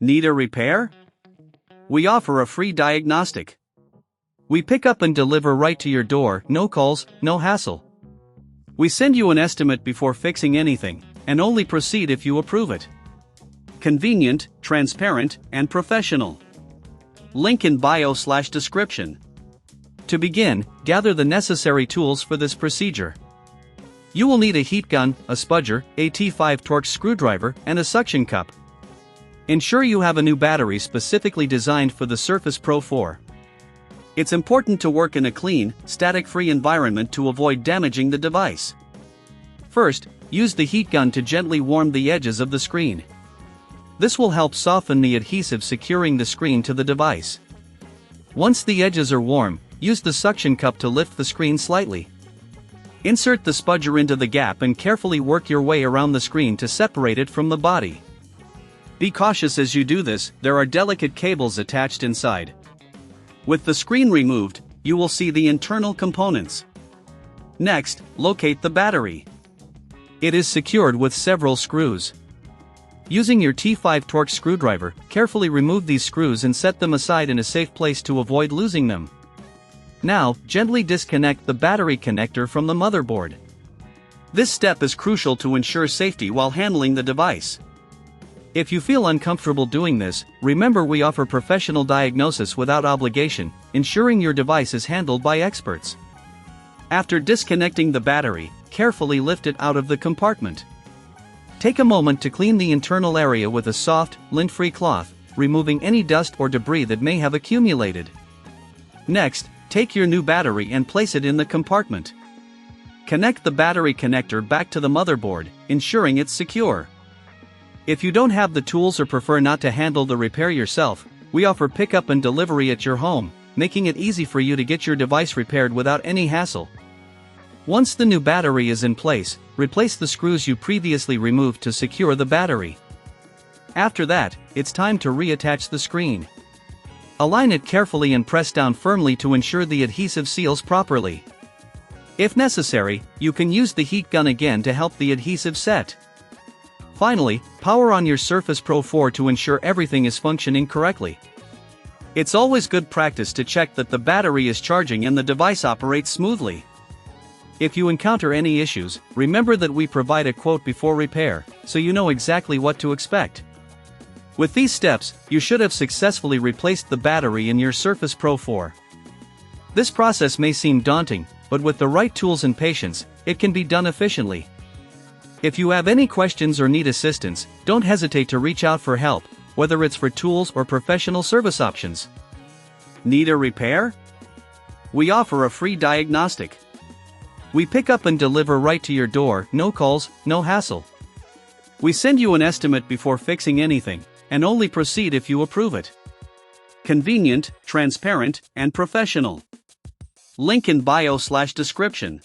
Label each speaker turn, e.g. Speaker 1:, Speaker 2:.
Speaker 1: Need a repair? We offer a free diagnostic. We pick up and deliver right to your door, no calls, no hassle. We send you an estimate before fixing anything, and only proceed if you approve it. Convenient, transparent, and professional. Link in bio/description. To begin, gather the necessary tools for this procedure. You will need a heat gun, a spudger, a T5 Torx screwdriver, and a suction cup. Ensure you have a new battery specifically designed for the Surface Pro 4. It's important to work in a clean, static-free environment to avoid damaging the device. First, use the heat gun to gently warm the edges of the screen. This will help soften the adhesive securing the screen to the device. Once the edges are warm, use the suction cup to lift the screen slightly. Insert the spudger into the gap and carefully work your way around the screen to separate it from the body. Be cautious as you do this, there are delicate cables attached inside. With the screen removed, you will see the internal components. Next, locate the battery. It is secured with several screws. Using your T5 Torx screwdriver, carefully remove these screws and set them aside in a safe place to avoid losing them. Now, gently disconnect the battery connector from the motherboard. This step is crucial to ensure safety while handling the device. If you feel uncomfortable doing this, remember we offer professional diagnosis without obligation, ensuring your device is handled by experts. After disconnecting the battery, carefully lift it out of the compartment. Take a moment to clean the internal area with a soft, lint-free cloth, removing any dust or debris that may have accumulated. Next, take your new battery and place it in the compartment. Connect the battery connector back to the motherboard, ensuring it's secure. If you don't have the tools or prefer not to handle the repair yourself, we offer pickup and delivery at your home, making it easy for you to get your device repaired without any hassle. Once the new battery is in place, replace the screws you previously removed to secure the battery. After that, it's time to reattach the screen. Align it carefully and press down firmly to ensure the adhesive seals properly. If necessary, you can use the heat gun again to help the adhesive set. Finally, power on your Surface Pro 4 to ensure everything is functioning correctly. It's always good practice to check that the battery is charging and the device operates smoothly. If you encounter any issues, remember that we provide a quote before repair, so you know exactly what to expect. With these steps, you should have successfully replaced the battery in your Surface Pro 4. This process may seem daunting, but with the right tools and patience, it can be done efficiently. If you have any questions or need assistance, don't hesitate to reach out for help, whether it's for tools or professional service options. Need a repair? We offer a free diagnostic. We pick up and deliver right to your door, no calls, no hassle. We send you an estimate before fixing anything, and only proceed if you approve it. Convenient, transparent, and professional. Link in bio/description.